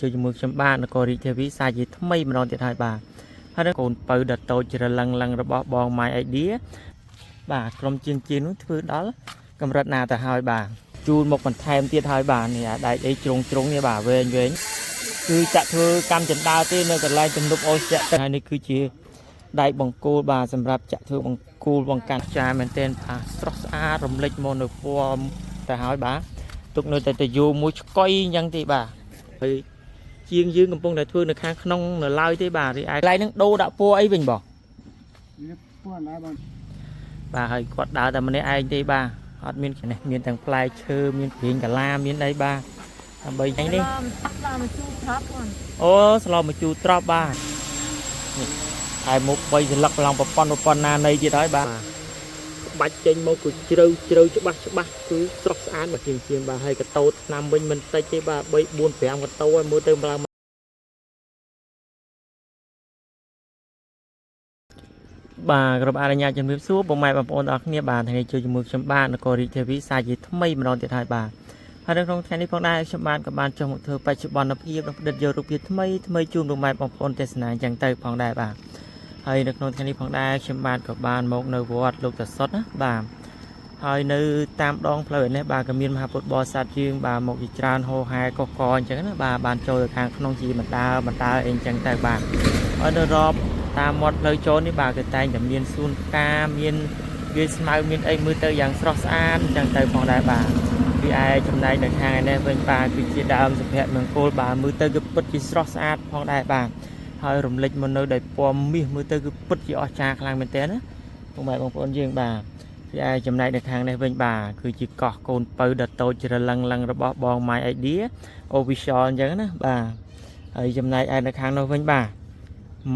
ជួយជាមួយខ្ញុំបានក៏រីកធាវីសាជាថ្មីម្ដងទៀតហើយបាទហើយកូនពៅដតូចច្រឡឹងរបស់បង My Idea បាទក្រុមជាងនោះធ្វើដល់កម្រិតណាទៅហើយបាទជូនមកបន្ថែមទៀតហើយបាទនេះអាដែកអីជ្រុងនេះបាទវែងគឺចាក់ធ្វើកម្មចន្ទាទេនៅកន្លែងទំនប់អូស្ទាក់ទឹកហើយនេះគឺជាដែកបង្គោលបាទសម្រាប់ចាក់ធ្វើបង្គោលបង្កាត់ចាមែនទែនបាទស្រស់ស្អាតរំលេចមកនៅពណ៌ទៅហើយបាទទុកនៅតែទៅយូរមួយឆ្កុយអញ្ចឹងទេបាទហើយជាងយើងកំពុងតែធ្វើនៅខាងក្នុងនៅឡើយទេបាទរីឯកន្លែងហ្នឹងដូរដាក់ពណ៌អីវិញបងពណ៌ណាបងបាទហើយគាត់ដើរតែម្នាក់ឯងទេបាទអត់មាននេះមានទាំងផ្លែឈើមានព្រៀងកាឡាមានអីបាទដើម្បីអីនេះស្លមជូរត្រប់អូស្លមជូរត្រប់បាទនេះហើយមុខ3ស្លឹកឡងប្រព័ន្ធណានៃទៀតហើយបាទបាច់ចេញមកគឺជ្រៅច្បាស់គឺស្រស់ស្អាតមកជាងបាទហើយកតោតឆ្នាំវិញមិនតិចទេបាទ3 4 5កតោឲ្យមើលទៅឡើងបាទគ្រប់អរញ្ញាជំរាបសួរបងប្អូនអរគ្នាបាទថ្ងៃនេះជួយជាមួយខ្ញុំបាទនគររាជធានីសាជាថ្មីម្ដងទៀតហើយបាទហើយនៅក្នុងថ្ងៃនេះផងដែរខ្ញុំបានក៏បានចុះមកធ្វើបច្ចុប្បន្នភាពនិងផ្ដិតយករូបភាពថ្មីជូនបងប្អូនទេសនាអញ្ចឹងទៅផងដែរបាទហើយនៅក្នុងថ្ងៃនេះផងដែរខ្ញុំបានក៏បានមកនៅវត្តលោកតាសុតណាបាទហើយនៅតាមដងផ្លូវនេះបាទក៏មានមហាពុទ្ធបរិស័ទយើងបាទមកជាច្រើនហោហែកកអញ្ចឹងណាបាទបានចូលទៅខាងក្នុងជាបណ្ដាអីអញ្ចឹងទៅបាទហើយនៅរប់តាមមាត់ផ្លូវចូលនេះបាទគឺតែងតែមានសួនផ្កាមានវាស្មៅមានអីមើលទៅយ៉ាងស្រស់ស្អាតអញ្ចឹងទៅផងដែរបាទពីឯចំណែកនៅខាងនេះវិញបាទគឺជាដើមសុភមង្គលបាទមើលទៅគឺពិតជាស្រស់ស្អាតផងដែរបាទហើយរំលេចមកនៅដោយពណ៌មាសមើលទៅគឺពិតជាអស្ចារ្យខ្លាំងមែនទែនណាបងប្អូនយើងបាទពីឯចំណែកនៅខាងនេះវិញបាទគឺជាកោះកូនពៅដតូចច្រឡឹងរបស់បង My Idea Official អញ្ចឹងណាបាទហើយចំណែកឯនៅខាងនោះវិញបាទ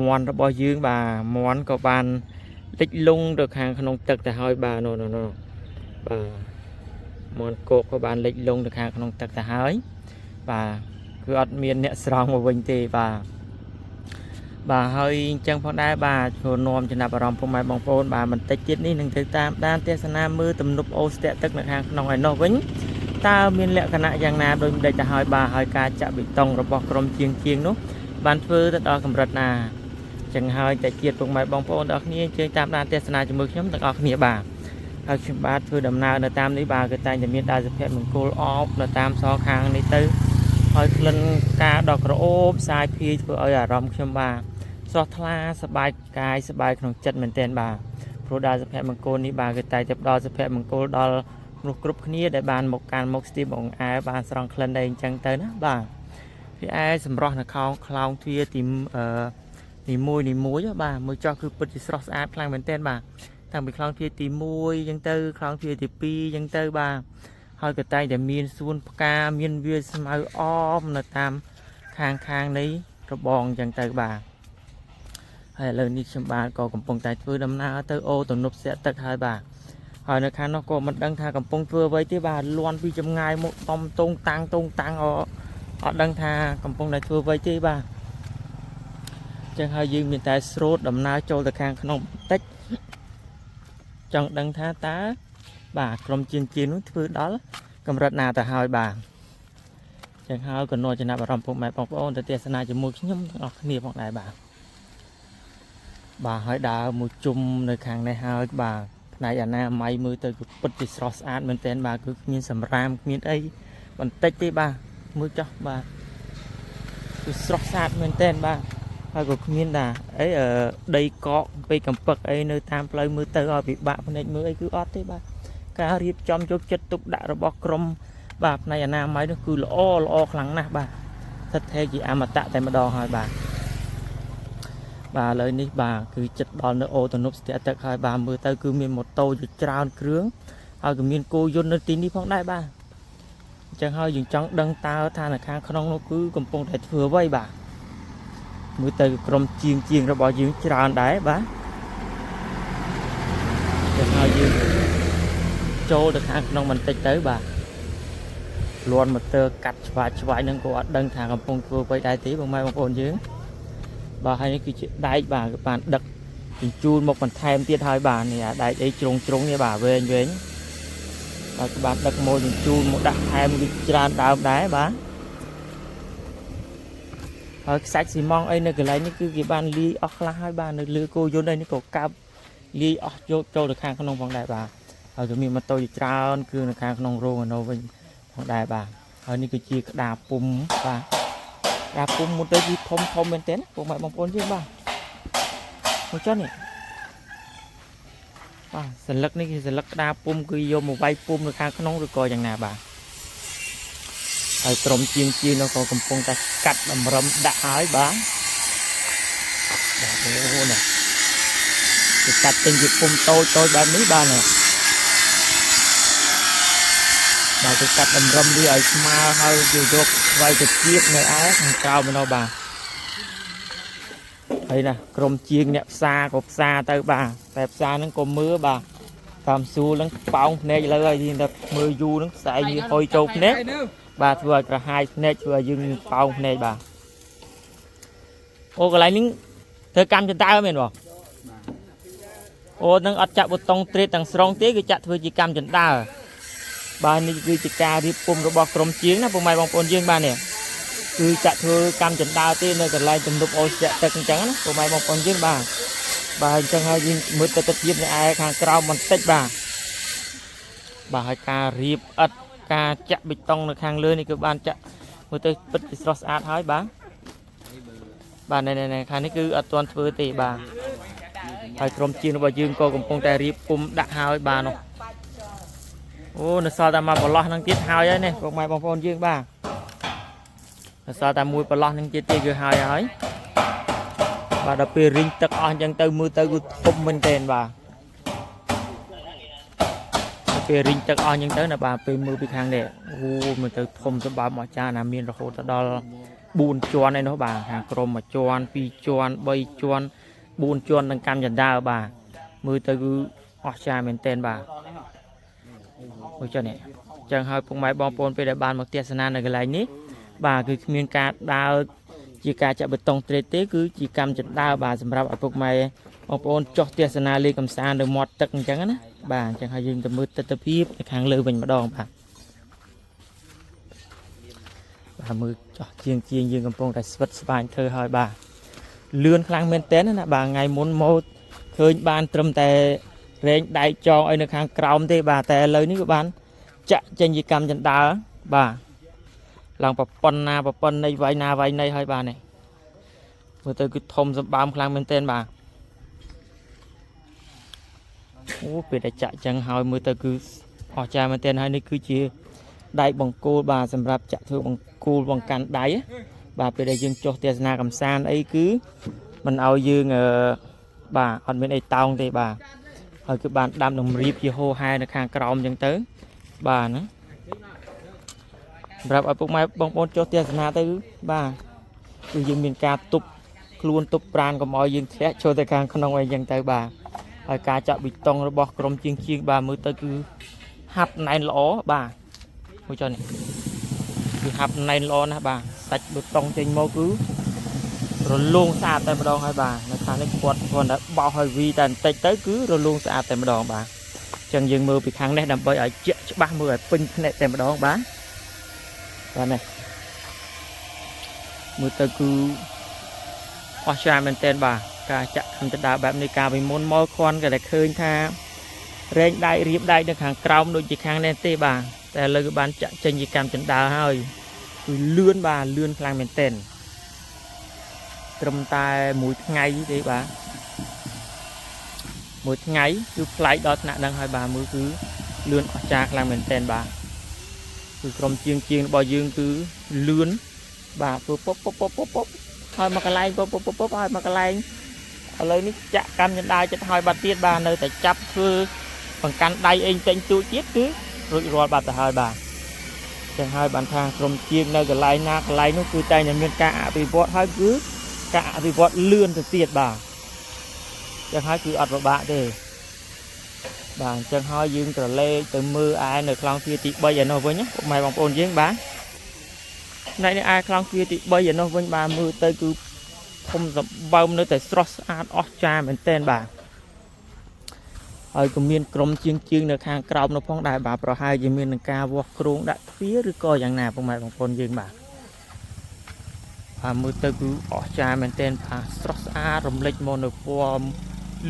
មន់របស់យើងបាទមន់ក៏បានលិចលង់ទៅខាងក្នុងទឹកទៅហើយបាទនោះបាទមន់គោកក៏បានលិចលង់ទៅខាងក្នុងទឹកទៅហើយបាទគឺអត់មានអ្នកស្រង់មកវិញទេបាទហើយអញ្ចឹងផងដែរបាទចូលនាំចំណាប់អារម្មណ៍ពុកម៉ែបងប្អូនបាទបន្តិចទៀតនេះនឹងទៅតាមដានទេសនាមើលទំនប់អូស្ទាក់ទឹកនៅខាងក្នុងឯនោះវិញតើមានលក្ខណៈយ៉ាងណាដោយមិនដេចទៅហើយបាទហើយការចាក់បេតុងរបស់ក្រុមជាងនោះបានធ្វើទៅដល់កម្រិតណាចឹងហើយតែជាតិពុកម៉ែបងប្អូនទាំងអស់គ្នាជើញតាមដានទេសនាជាមួយខ្ញុំទាំងអស់គ្នាបាទហើយខ្ញុំបាទធ្វើដំណើរនៅតាមនេះបាទគឺតែងតែមានដែរសុភមង្គលអបនៅតាមសងខាងនេះទៅហើយក្លិនការដកក្រអូបផ្សាយភាយធ្វើឲ្យអារម្មណ៍ខ្ញុំបាទស្រស់ថ្លាសប្បាយកាយសប្បាយក្នុងចិត្តមែនទែនបាទព្រោះដែរសុភមង្គលនេះបាទគឺតែងតែផ្ដល់សុភមង្គលដល់មនុស្សគ្រប់គ្នាដែលបានមកកាន់មកស្ទីមអង្អែបានស្រង់ក្លិនដែរអញ្ចឹងទៅណាបាទពីឯសម្រស់នៅខ្លោងទ្វារទីនីមួយបាទមើលចោះគឺពិតជាស្រស់ស្អាតខ្លាំងមែនទែនបាទតាំងពីខ្លោងទ្វារទី1អញ្ចឹងទៅខ្លោងទ្វារទី2អញ្ចឹងទៅបាទហើយក៏តែងតែមានសួនផ្កាមានវាលស្មៅអមនៅតាមខាងនៃរបងអញ្ចឹងទៅបាទហើយឥឡូវនេះខ្ញុំបាទក៏កំពុងតែធ្វើដំណើរទៅអូទំនប់ស្ទាក់ទឹកហើយបាទហើយនៅខាងនោះក៏មិនដឹងថាកំពុងធ្វើអ្វីទេបាទលន់ពីចម្ងាយមកតំតងតាំងអត់ដឹងថាកំពុងតែធ្វើអ្វីទេបាទចឹងហើយយើងមានតែស្រូតដំណើរចូលទៅខាងក្នុងបន្តិចចង់ដឹងថាតើបាទក្រុមជាងនោះធ្វើដល់កម្រិតណាទៅហើយបាទចឹងហើយក៏នាំចំណាប់អារម្មណ៍ពុកម៉ែបងប្អូនទៅទេសនាជាមួយខ្ញុំទាំងអស់គ្នាផងដែរបាទហើយដើរមួយជុំនៅខាងនេះហើយបាទផ្នែកអនាម័យមើលទៅគឺពិតជាស្រស់ស្អាតមែនទែនបាទគឺគ្មានសម្រាមគ្មានអីបន្តិចទេបាទមើលចោះបាទគឺស្រស់ស្អាតមែនទែនបាទហើយក៏គ្មានដែរអីដីកកពេកកំពឹកអីនៅតាមផ្លូវមើលទៅឲ្យពិបាកភ្នែកមើលអីគឺអត់ទេបាទការរៀបចំយកចិត្តទុកដាក់របស់ក្រុមបាទផ្នែកអនាម័យនោះគឺល្អខ្លាំងណាស់បាទស្ថិតថេរជាអមតៈតែម្ដងហើយបាទឥឡូវនេះបាទគឺចិត្តដល់នៅអូទំនប់ស្ទាក់ទឹកហើយបាទមើលទៅគឺមានម៉ូតូជាច្រើនគ្រឿងហើយក៏មានគោយន្តនៅទីនេះផងដែរបាទអញ្ចឹងហើយយើងចង់ដឹងតើថានៅខាងក្នុងនោះគឺកំពុងតែធ្វើអ្វីបាទមើលទៅក្រុមជាងរបស់យើងច្រើនដែរបាទចឹងហើយយើងចូលទៅខាងក្នុងបន្តិចទៅបាទលន់ម៉ូទ័រកាត់ឆ្វាយនឹងក៏អត់ដឹងថាកំពុងធ្វើអ្វីដែរទេបងប្អូនយើងបាទហើយនេះគឺជាដែកបាទបានដឹកជញ្ជូនមកបន្ថែមទៀតហើយបាទនេះអាដែកអីជ្រុងនេះបាទវែងបាទបានដឹកមកជញ្ជូនមកដាក់ថែមវាច្រើនដើមដែរបាទ ហើយខ្សាច់ស៊ីម៉ងអីនៅកន្លែងនេះគឺគេបានលាយអស់ខ្លះហើយបាទនៅលើគោយន្តអីនេះក៏កាប់លាយអស់យកចូលទៅខាងក្នុងផងដែរបាទហើយក៏មានម៉ូតូជាច្រើនគឺនៅខាងក្នុងរោងអណូវិញផងដែរបាទហើយនេះគឺជាក្តារពុំបាទក្តារពុំមុនទៅគឺធំមែនទែនពុកម៉ែបងប្អូនយើងបាទមកចុះនេះបាទសន្លឹកនេះគឺសន្លឹកក្តារពុំគឺយកមកវាយពុំនៅខាងក្នុងឬក៏យ៉ាងណាបាទហើយក្រុមជាងនោះក៏កំពុងតែកាត់តម្រឹមដាក់ហើយបាទអូនេះគេកាត់ចេញជាពុំតូចបែបនេះបាទនេះបាទគេកាត់តម្រឹមវាឲ្យស្មើហើយគេយកវាយទៅទៀតនៅឯខាងក្រៅម្ដងបាទហើយណាក្រុមជាងអ្នកផ្សារក៏ផ្សារទៅបាទតែផ្សារហ្នឹងក៏មើលបាទតាមសួរហ្នឹងប៉ោងភ្នែកលើហើយតែមើលយូរហ្នឹងខ្សែវាហុយចូលភ្នែកបាទធ្វើឲ្យក្រហាយភ្នែកធ្វើឲ្យយើងប៉ោងភ្នែកបាទអូកន្លែងនេះធ្វើកម្មចន្ទើមែនបងអូនឹងអត់ចាក់ប៊ូតុងត្រេតទាំងស្រុងទេគឺចាក់ធ្វើជាកម្មចន្ទើបាទនេះគឺជាការរៀបពុំរបស់ក្រុមជាងណាពុកម៉ែបងប្អូនយើងបាទនេះគឺចាក់ធ្វើកម្មចន្ទើទេនៅកន្លែងទំនប់អូសធាក់ទឹកអញ្ចឹងណាពុកម៉ែបងប្អូនយើងបាទអញ្ចឹងហើយយើងមើលទៅទៀតនៅឯខាងក្រោមបន្តិចបាទហើយការរៀបឥដ្ឋការចាក់ប៊ីតុងនៅខាងលើនេះគឺបានចាក់មើលទៅពិតជាស្រស់ស្អាតហើយបាទនៅខាងនេះគឺអត់ទាន់ធ្វើទេបាទហើយក្រុមជាងរបស់យើងក៏កំពុងតែរៀបពុំដាក់ហើយបាទនោះអូនៅសល់តែមកប្រឡោះនឹងទៀតហើយនេះពុកម៉ែបងប្អូនយើងបាទនៅសល់តែមួយប្រឡោះនឹងទៀតទេគឺហើយបាទដល់ពេលរីងទឹកអស់អញ្ចឹងទៅមើលទៅគឺធំមែនទែនបាទពេលរីងទឹកអស់អញ្ចឹងទៅណាបាទពេលមើលពីខាងនេះអូមើលទៅធំសម្បើមអស្ចារ្យណាមានរហូតដល់4ជាន់ឯនោះបាទខាងក្រុម1ជាន់2ជាន់3ជាន់4ជាន់នឹងកម្មចន្ទើបាទមើលទៅគឺអស្ចារ្យមែនទែនបាទអូចឹងនេះចឹងហើយពុកម៉ែបងប្អូនពេលដែលបានមកទស្សនានៅកន្លែងនេះបាទគឺគ្មានការដើរជាការចាក់បេតុងត្រេតទេគឺជាកម្មចន្ទើបាទសម្រាប់ឲ្យពុកម៉ែបងប្អូនចុះទស្សនាលេខកំសាន្តនៅមាត់ទឹកអញ្ចឹងណាបាទអញ្ចឹងហើយយើងទៅមើលទស្សនវិជ្ជាខាងលើវិញម្ដងបាទមើលចោះជាងយើងកំពុងតែស្វិតស្វាញធ្វើហើយបាទលឿនខ្លាំងមែនទែនណាបាទថ្ងៃមុនមកឃើញបានត្រឹមតែរែងដែកចងអីនៅខាងក្រោមទេបាទតែឥឡូវនេះក៏បានចាក់ចេញជាកម្មចន្ទើបាទឡើងប្រប៉ុណ្ណាប្រប៉ុណ្ណីវាយណាវាយណីហើយបាទនេះមើលទៅគឺធំសម្បើមខ្លាំងមែនទែនបាទអូពេលតែចាក់ចឹងហើយមើលទៅគឺអស្ចារ្យមែនទែនហើយនេះគឺជាដៃបង្គោលបាទសម្រាប់ចាក់ធ្វើបង្គោលបង្កាន់ដៃបាទពេលដែលយើងចុះទស្សនាកំសាន្តអីគឺមិនឲ្យយើងបាទអត់មានអីតោងទេបាទហើយគឺបានដាំតម្រៀបជាហូរហែនៅខាងក្រោមអញ្ចឹងទៅបាទណាសម្រាប់ឲ្យពុកម៉ែបងប្អូនចុះទស្សនាទៅបាទគឺយើងមានការទប់ខ្លួនទប់ប្រាណកុំឲ្យយើងធ្លាក់ចូលទៅខាងក្នុងអីអញ្ចឹងទៅបាទហើយការចាក់ប៊ីតុងរបស់ក្រុមជាងបាទមើលទៅគឺហាប់ណែនល្អបាទមួយចុះនេះគឺហាប់ណែនល្អណាស់បាទសាច់ប៊ីតុងចេញមកគឺរលោងស្អាតតែម្ដងហើយបាទនៅខាងនេះគាត់គ្រាន់តែបោសឲ្យវីតែបន្តិចទៅគឺរលោងស្អាតតែម្ដងបាទអញ្ចឹងយើងមើលពីខាងនេះដើម្បីឲ្យជាក់ច្បាស់មើលឲ្យពេញភ្នែកតែម្ដងបាទនេះមើលទៅគឺអស្ចារ្យមែនទែនបាទការចាក់កម្មចន្ទើបែបនេះការពីមុនមកគ្រាន់តែឃើញថារែងដែករៀបដែកនៅខាងក្រោមដូចជាខាងនេះទេបាទតែឥឡូវគឺបានចាក់ចេញជាកម្មចន្ទើហើយគឺលឿនបាទលឿនខ្លាំងមែនទែនត្រឹមតែមួយថ្ងៃទេបាទមួយថ្ងៃគឺផ្លែកដល់ថ្នាក់ហ្នឹងហើយបាទមើលគឺលឿនអស្ចារ្យខ្លាំងមែនទែនបាទគឺក្រុមជាងរបស់យើងគឺលឿនបាទពុបហើយមកកន្លែងពុបហើយមកកន្លែងឥឡូវនេះចាក់កម្មចន្ទើចិត្តហើយបាត់ទៀតបាទនៅតែចាប់ធ្វើបង្កាន់ដៃអេងចេញទូចទៀតគឺរួចរាល់បាត់ទៅហើយបាទចឹងហើយបានថាក្រុមជាងនៅកន្លែងណាកន្លែងនោះគឺតែតែមានការអភិវឌ្ឍហើយគឺការអភិវឌ្ឍលឿនទៅទៀតបាទចឹងហើយគឺអត់ពិបាកទេបាទអញ្ចឹងហើយយើងត្រឡេកទៅមើលឯនៅខ្លងទ្វារទី3ឯនោះវិញណាពុកម៉ែបងប្អូនយើងបាទនៅឯខ្លងទ្វារទី3ឯនោះវិញបាទមើលទៅគឺធំសម្បើមនៅតែស្រស់ស្អាតអស្ចារ្យមែនទែនបាទហើយក៏មានក្រុមជាងនៅខាងក្រោមនោះផងដែរបាទប្រហែលជាមាននឹងការវាស់គ្រោងដាក់ទ្វារឬក៏យ៉ាងណាពុកម៉ែបងប្អូនយើងបាទ มือเตอกูออกจาแมนเทนสตรอสอาร์รำเล็กโมโนปัว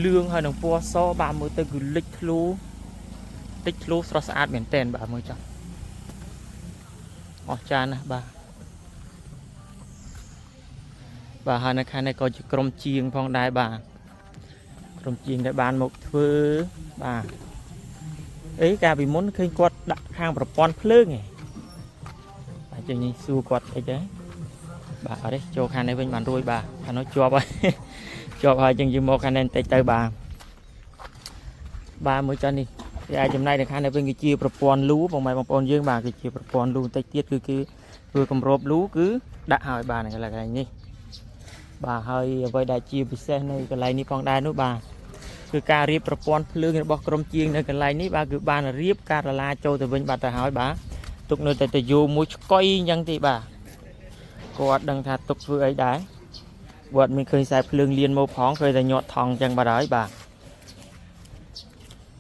เรื่องให้หนังปัวซอบามือเตอกูเล็กทะลุสตรอสอาร์แมนเทนมือจังออกจานะหาในคันในก็จะกรมเชียงพองได้กรมเชียงได้บานหมกเถื่การbị muốn khơi quạt đặt hàngประปอนเพลิงไงจะยิงสู้กวดไอ้เจ้ở đây cho khăn này bên bàn đuôi khăn nó cho hai chân dương một khăn nên tay tay mới cho đi thì ai chấm này thì khăn này bên cái chiaประปอนlú bằng mày bằng pon dương cái chiaประปอนlú tay tiết cứ vừa cầm rộp lú cứ đặt hỏi này là cái gì hơi với đại chia bị xe này cái này ní phong đai nữaคือการเรียบประปอนเพลิงរបស់ក្រុមជាងនៅកន្លែងនេះគឺបានរៀបការឡាចូលទៅវិញបាត់ទៅហើយទុកនៅតែយូមួយឆ្កុយអញ្ចឹងទេគាត់ដឹងថាទុកធ្វើអីដែរគាត់មានឃើញខ្សែភ្លើងលៀនមកផងឃើញតែញាត់ថងអញ្ចឹងបាត់ហើយ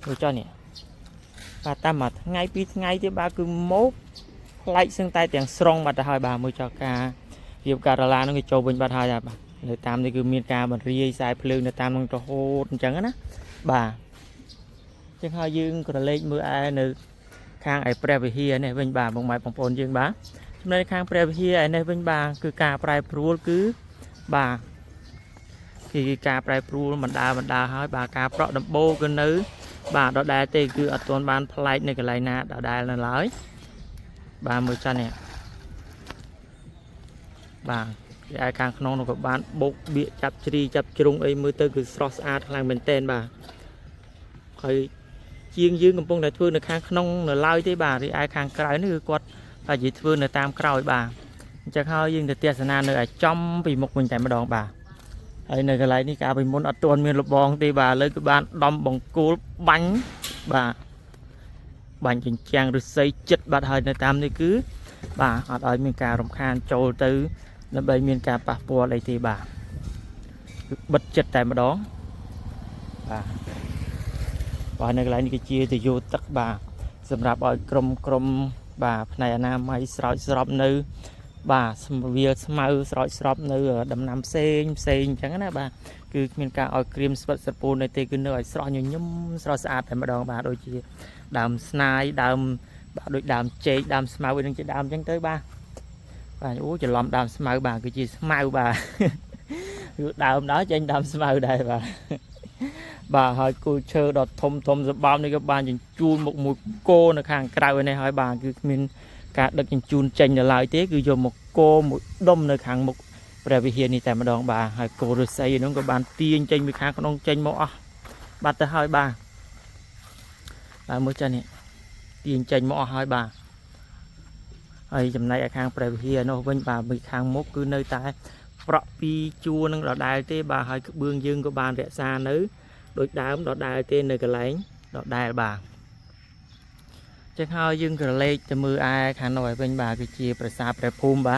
មើលចុះនេះតាមមួយថ្ងៃពីរថ្ងៃទៀតគឺមកផ្លែកសឹងតែទាំងស្រុងបាត់ទៅហើយមើលចុះការរៀបការឡានឹងគេចូលវិញបាត់ហើយនៅតាមនេះគឺមានការបន្រាយខ្សែភ្លើងនៅតាមនឹងរហូតអញ្ចឹងណាចឹងហើយយើងក៏លេខមើលនៅខាងឯព្រះវិហារនេះវិញបងម៉ែបងប្អូនយើងចំណែកខាងព្រះវិហារឯនេះវិញគឺការប្រែប្រួលគឺគឺការប្រែប្រួលបណ្ដាហើយការប្រក់ដំបូលគឺនៅដដែលទេគឺអត់ទាន់បានផ្លែកនៅកន្លែងណាដដែលនៅឡើយមើលចាស់នេះឯខាងក្នុងនោះក៏បានបុកបៀកចាប់ជ្រីចាប់ជ្រុងអីមើលទៅគឺស្រស់ស្អាតខ្លាំងមែនទែនហើយជាងយើងកំពុងតែធ្វើនៅខាងក្នុងនៅឡើយទេរីឯខាងក្រៅនេះគឺគាត់តែនិយាយធ្វើនៅតាមក្រោយអញ្ចឹងហើយយើងទៅទស្សនានៅចំពីមុខវិញតែម្ដងហើយនៅកន្លែងនេះកាលពីមុនអត់ទាន់មានលបងទេឥឡូវគឺបានដំបង្គោលបាញ់បាញ់ចិញ្ចាំងឫស្សីចិត្តបាត់ហើយនៅតាមនេះគឺអត់ឲ្យមានការរំខានចូលទៅដើម្បីមានការប៉ះពាល់អីទេគឺបិទចិត្តតែម្ដងនៅកន្លែងនេះគឺជាទយោទឹកសម្រាប់ឲ្យក្រុមផ្នែកអនាម័យស្រោចស្រពនៅវាស្មៅស្រោចស្រពនៅដំណាំផ្សេងអញ្ចឹងណាគឺគ្មានការឲ្យក្រៀមស្វិតស្រពោននៅទេគឺនៅឲ្យស្រស់ញញឹមស្រស់ស្អាតតែម្ដងដូចជាដើមស្នាយដើមដូចដើមចេកដើមស្មៅនឹងជាដើមអញ្ចឹងទៅអូច្រឡំដើមស្មៅគឺជាស្មៅគឺដើមđóចេញដើមស្មៅដែរហើយគូឈើដ៏ធំសម្បើមនេះក៏បានជញ្ជូនមកមួយគោនៅខាងក្រៅនេះហើយគឺគ្មានការដឹកជញ្ជូនចេញនៅឡើយទេគឺយកមកគោមួយដុំនៅខាងមុខព្រះវិហារនេះតែម្ដងហើយគោឫស្សីនោះក៏បានទាញចេញពីខាងក្នុងចេញមកអស់បាត់ទៅហើយមើលចានេះទាញចេញមកអស់ហើយហើយចំណែកឯខាងព្រះវិហារនោះវិញពីខាងមុខគឺនៅតែប្រក់ពីជួរនឹងដដែលទេហើយក្បឿងយើងក៏បានរក្សានៅដូចដើមដដែលទេនៅកន្លែងដដែលចឹងហើយយើងក៏លេខទៅមើលខាងនោះឲ្យវិញគឺជាប្រាសាទព្រះភូមិ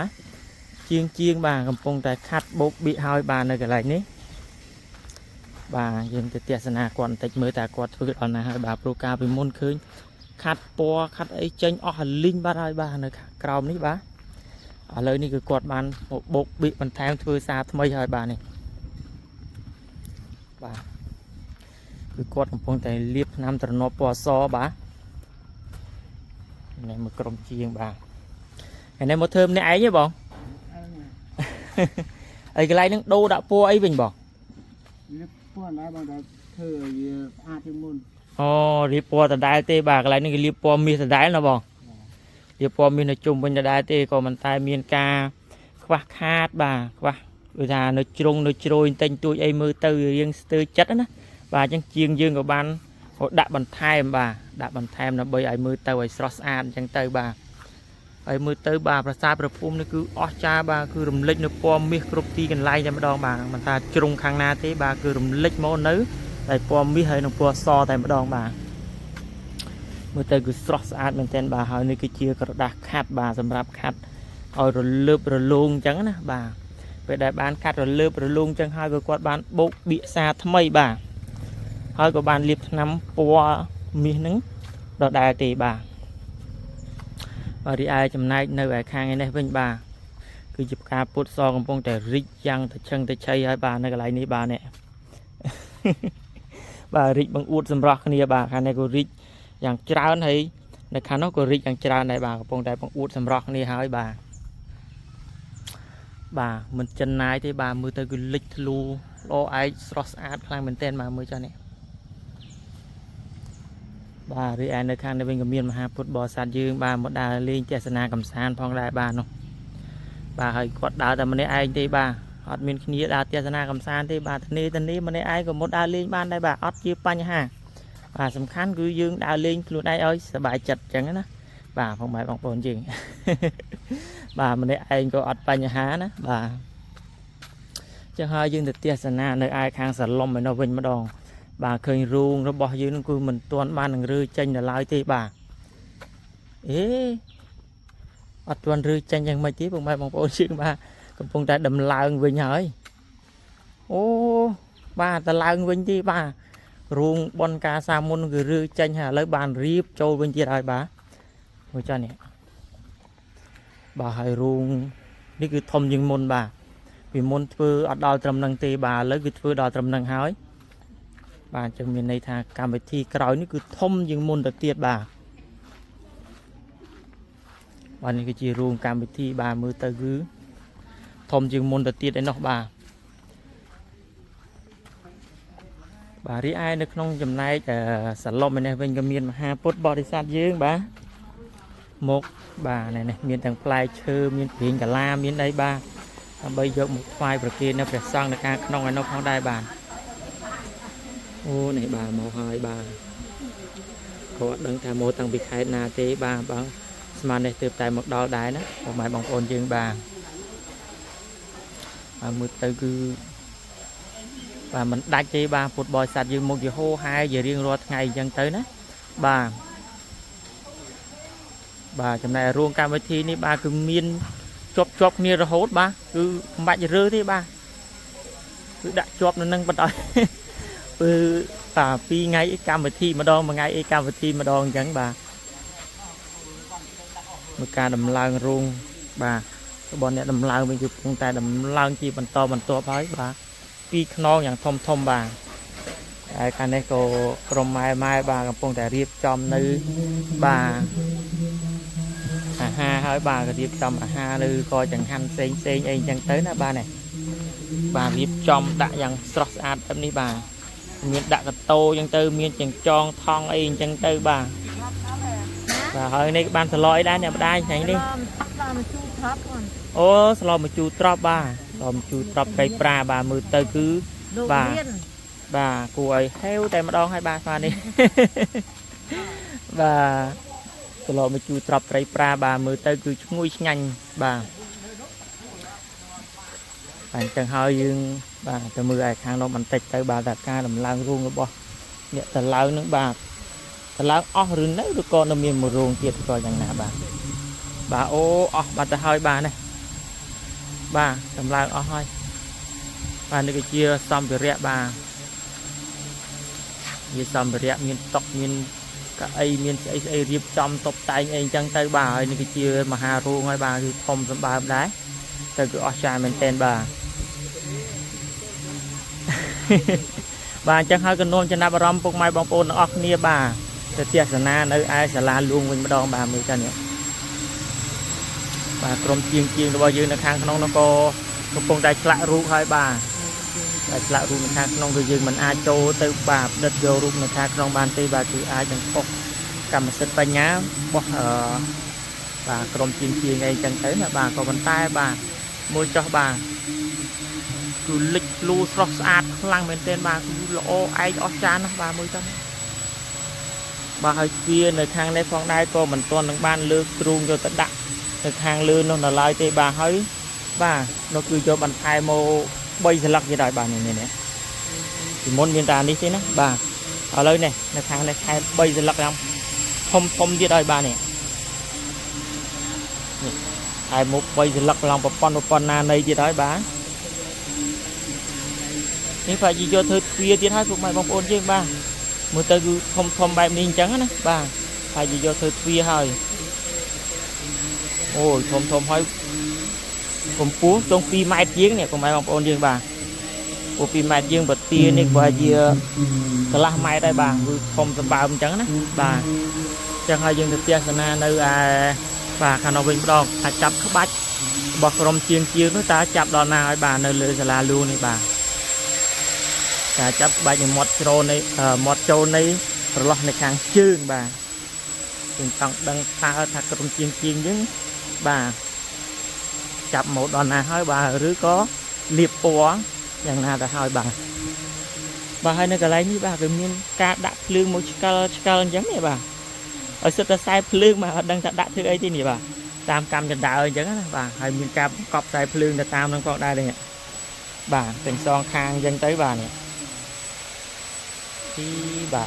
ជាងកំពុងតែខាត់បោកបៀកហើយនៅកន្លែងនេះយើងទៅទស្សនាគាត់បន្តិចមើលតែគាត់ធ្វើដល់ណាហើយព្រោះការពីមុនឃើញខាត់ពណ៌ខាត់អីចេញអស់ហើយលីងបាត់ហើយនៅក្រោមនេះឥឡូវនេះគឺគាត់បានមកបោកបៀកបន្ថែមធ្វើសារថ្មីហើយនេះគឺគាត់កំពុងតែលាបថ្នាំទ្រនាប់ពណ៌សនេះមកក្រុមជាងហើយនេះមកធ្វើម្នាក់ឯងទេបងអីកន្លែងហ្នឹងដូរដាក់ពណ៌អីវិញបងលាបពណ៌ដែរបងតែធ្វើឲ្យស្អាតជាងមុនលាបពណ៌ដដែលទេកន្លែងនេះគេលាបពណ៌មាសដដែលណាបងលាបពណ៌មាសនៅជុំវិញដដែលទេក៏មិនតែមានការខ្វះខាតខ្វះដូចថានៅជ្រុងនៅជ្រោយតែងទួយអីមើលទៅរៀងស្ទើរចិត្តណាអញ្ចឹងជាងយើងក៏បានដាក់បន្ថែមដើម្បីឲ្យមើលទៅឲ្យស្រស់ស្អាតអញ្ចឹងទៅហើយមើលទៅប្រាសាទព្រះភូមិនេះគឺអស្ចារ្យគឺរំលេចនៅពណ៌មាសគ្រប់ទីកន្លែងតែម្ដងមិនថាជ្រុងខាងណាទេគឺរំលេចមកនៅតែពណ៌មាសហើយនឹងពណ៌សតែម្ដងមើលទៅគឺស្រស់ស្អាតមែនទែនហើយនេះគឺជាក្រដាសខាត់សម្រាប់ខាត់ឲ្យរលើបរលោងអញ្ចឹងណាពេលដែលបានខាត់រលើបរលោងអញ្ចឹងហើយក៏គាត់បានបោកបៀកសាថ្មីហើយក៏បានលាបថ្នាំពណ៌មាសហ្នឹងដដែលទេរីឯចំណែកនៅឯខាងនេះវិញ คือจะการพุทธซองกำปงแต่ริยังแต่เชิงแต่ชัยให้บาในกระไรนี้บาเนี่ย บาริบังอุดสำรักนี่บาคันในกูริอย่างเจ้าในในคันนอกกูริอย่างเจ้าในบากระปงแต่บังอุดสำรักนี่ให้บามันจันนายที่บามือเตอกูลิทลูโลไอสรอสอาร์ตคลางเป็นเต้นมามือเจ้าเนี่ยบาริแอนในคันในเป็นกระเมียนมหาพุทธบอสัตยืงบาหมดดาลีเจษนากำสานพองได้บาเนาะบาให้กดดาวแต่มันได้ไอที่บาอดมีขี้ดาวเจษนากำสานที่บาทันนี้มันได้ไอก็หมดดาลีบ้านได้บาอดยืปัญหาบาสำคัญคือยืงดาวลีกลุ่นได้เอ้ยสบายจัดจังนะบาของหมายบางปนจริง บามันได้ไอก็อดปัญหานะบาจะหายืงแต่เจษนาในไอคางสันลมไปนอวินมาดองบาเคยรูงแล้วบอกยืนคือมันตัวบ้านหนังรือจังแต่ลายที่บาเอ๊ะอดตัวรือจังยังไม่จีบของหมายบางปนชื่อมากับพงแต่ดำลางวิ่งเหรอโอ้บาแต่ลางวิ่งที่บารูงบนกาซามุนคือรือจังหาเลยบานรีบโจวิ่งที่ไรบาหัวใจเนี่ยบาให้รูงนี่คือทมยิงมนบาvì môn phơi ở đào trầm năng tê bà lấy cái phơi đào trầm năng hái bà cho miền này thà cảm bị thi cõiนี่คือทมยิงมนตะเตียดbàวันนี้ก็จีรูงการไปที่bàมือตะกือทมยิงมนตะเตียดไอ้นอกbàรีไอในขนมจำนายแต่สันลมในเป็นกระเมียนมหาพุทธบริษัทยืงbà một bà này này miền tầng plei chơ miền biển cả la miền đây bà bây giờ một vài bậc kia nó phải sang được cả nông này nó không đai bàn ô này bà màu hai bà có đấng thà mô tăng bị khai na tế bà bằng mà này từ tại một đo đáy đó còn mãi bằng ôn dương bà mười từ cứ và mình đặt chế bà phút bò sạch dương một giờ hô hai giờ riêng rồi ngày dân tới đó bà trong này ruộng cam với thi ní bà cứ miên chọc nia rồi hốt bà cứ bạch rơ thế bà cứ đặt chọc nó nâng bắt đầu ừ bà pi ngay cam với thi mà đo mà ngay cam với thi mà đo chẳng bà một ca đầm lang ruộng bà bọn này đầm lang bên chụp con tay đầm lang chi bằng to phải bà pi nonอย่างthom thom bà cái này có from mai bàกับcon tay riệp chom nữ bà ha hỏi bà cái điệp trong ha lư coi chẳng hành sen ấy chẳng tới nè bà này bà điệp trong đã chẳng sọt ad âm đi bà miền đã cái tô chẳng tư miền chẳng tròn thong ấy chẳng tư bà hỏi này ban thờ lôi đây nè đây này đi ô slo mà chu trap bà làm chu trap cây pra bà mười tư cứ bà cô ấy heo tay mà đón hai bà pha đi bàตลอดมาจูตรับไรปลาบามือเตยคืองุ้ยงันบาจังหอยยืงบาแต่มือไอ้ข้างเรามันติดเตยบาแต่การลางรุงแล้วบ่เนี่ยแต่ลางนึกบาแต่ลางอ้อหรือไหนหรือก่อนเรามีมือรุงเทียบก่อนอย่างหนาบาโอ้อ้อบาแต่หอยบาเนี่ยบาแต่ลางอ้อหอยบานี่ก็เชี่ยซ้ำไปเรียบายี่ซ้ำไปเรียมีตกมีไอ้เมียนไอ้รีบจำตบใจไอ้จังเตยบ่าไอ้นี่ก็เชื่อมาหารูงไอ้บ่าคือทมสบายได้แต่คือออชาเป็นเต้นบ่าบ่าจังหากันโน้มจะนับรำพวกไม้บองโปนออกเนียบ่าแต่เทียสนาในไอ้สาราลุงเป็นมาดองบ่ามือกันเนี่ยบ่ากรมเชียงตัวยืนในข้างน้องก็กระปงได้กระรูกให้บ่าแต่ละรูปทางน้องคือยืนมันอาโจตือบาปเด็ดโยรูปในทางน้องบานตีบาคืออาจังปกกำสิทธิ์ปัญญาบอกบากรมจีนไงจังเตยนะบาก็มันใต้บามวยจ่อบาคือลิกลูสรอสอาดพลังเป็นเต้นบาคือโลไอออจานนะบามวยจันบาให้เพียในทางในฟองได้ก็มันต้นทางบ้านเลือกตรุงโยตดะในทางเลือกน้องละลายตีบาให้บาเราคือโยบันไทโมbây giờ lắc như đại bà này nè thì môn miền trà đi thế nè bà ở đây này là thằng này khai bây giờ lắc không không như đại bà này khai một bây giờ lắc lòng một con na này gì đó bà nhưng phải gì cho thưa khuya tiết hai phục mày bông ôn chứ ba mưa tới không không bài mình trắng á bà phải gì cho thưa khuya hơi ôi không không hơi ผมปูตรงปีไม้ยิงเนี่ยผมหมายบางคนยิงบ่าปูปีไม้ยิงบทตีนี่กว่าเยอะกระไม้ได้บ่าคือคมสบายมันจังนะบ่าจังให้ยิงเตี้ยสนาในบ่าขนมวิ่งดอกจับขบัดบอกรมเชียงนู้นตาจับดอนนาให้บ่าในเลยสลาลูนี่บ่าแต่จับใบอย่างหมดโจในหมดโจในประหลอดในกลางชื่นบ่าถึงต้องดังตาถักกรมเชียงยังบ่าจับmột đòn nào hai bà rứa có liệp bóอย่างnào đã hai bà hai nơi cái lấy như bà cái miếng cá đặt lương một skal giống này bà ở sốt sai lương mà đang đặt thứ ấy thì nhỉ bà tam cam cho đạo giống đó bà hai miếng cá cọp sai lương là tam đang còn đây đây bà thành son khang dân tới bà này thì bà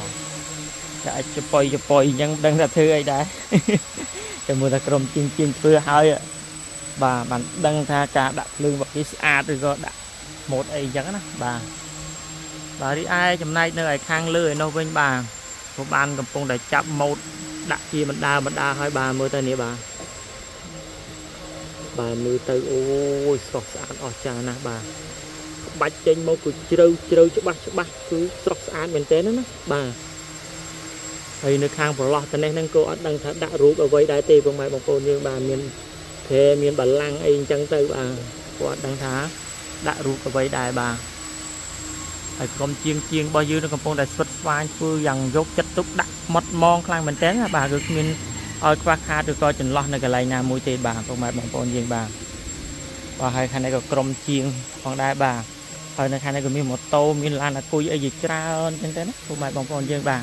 đã chụp bồi nhưng đang đặt thứ ấy đấy để mua ta cầm chiên vừa hơi bà bạn đăng tha cả đặt lương vào cái rồi có đặt một ấy chẳng á bà đi ai trong nay nơi khang lưới nó bên bà của ban cầm phong để chậm một đặt chi mình đa hai bà mới tới nè bà mới tới ôi sọt sán ở trà nè bà bạch trên một cứ trâu cho bác cứ sọt sán bên té nó bà hay nơi khang bỏ lọt tên này năng cô đăng thà đã rú ở với đại tì của mày bằng cô như bà miền thế miền bản lăng ấy chẳng tới bà có đăng thá đã rút ở với đại bà phải còn chiên bao nhiêu nó còn phong đại xuất vai phương dần dốt chất túc đặt mất mong khang mình té là bà được miền ở qua kha được coi chừng lọt này cái này nào mũi tì bà còn mày bằng con riêng bà và hai khăn này có cầm chiên còn đại bà hồi này khăn này có miền một tô miền lan là cùi ấy gì ra hơn chẳng thế còn mày bằng con riêng bà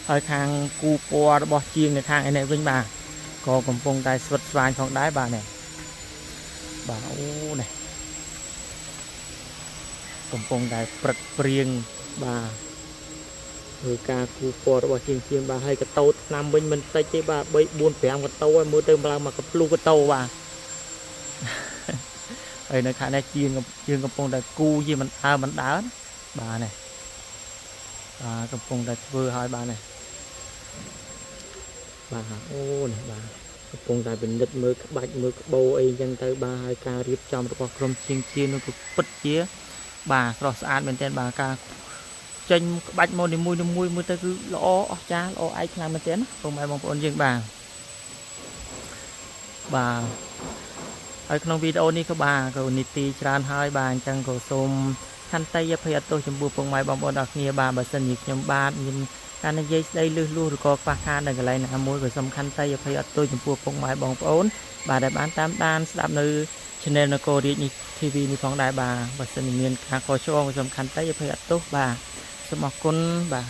hơi khang cu po bỏ chiên này khang này với bà có cầm phong đại xuất vai còn đái bà này bảo này cầm phong đại bật riêng bà người ca cu po bỏ chiên bà hay cái tàu nam bên mình tay chế bà bay buôn phèm cái tàu mua tên bà mà cái lu cái tàu bà đây này khả năng chiên cầm phong đại cu gì mình mình đá bà này cầm phong đại vừa hai bà này bà ô này bà cùng tại bình định mưa các bạch mưa các bầu ấy dân tới ba hai ca riêng trong một cầm chiên nó cực bứt chia bà rồi ăn bên trên bà ca tranh bạch môn thì mui tới cứ lỗ cha lỗ ai làm bên trên không ai mong ôn riêng bà ở trong video này các bà cầu niti tràn hai bà chẳng cầu xôm khăn tay phải tôi chấm bùa phong mai bong bóng đặc nghề bà sân nhiệt nhom ba nhìnการในใจลื่นลู่หรือก็ฝากคานอะไรนะมวยก็สำคัญใจอย่าพยายามตัวจมูกปงไม้บองโอนบาได้บ้านตามด้านสลับในชแนลนโกดีนี่ทีวีนี่ของได้บาบัสนิเมียนการขอช่วงสำคัญใจอย่าพยายามตัวบาสมองคนบา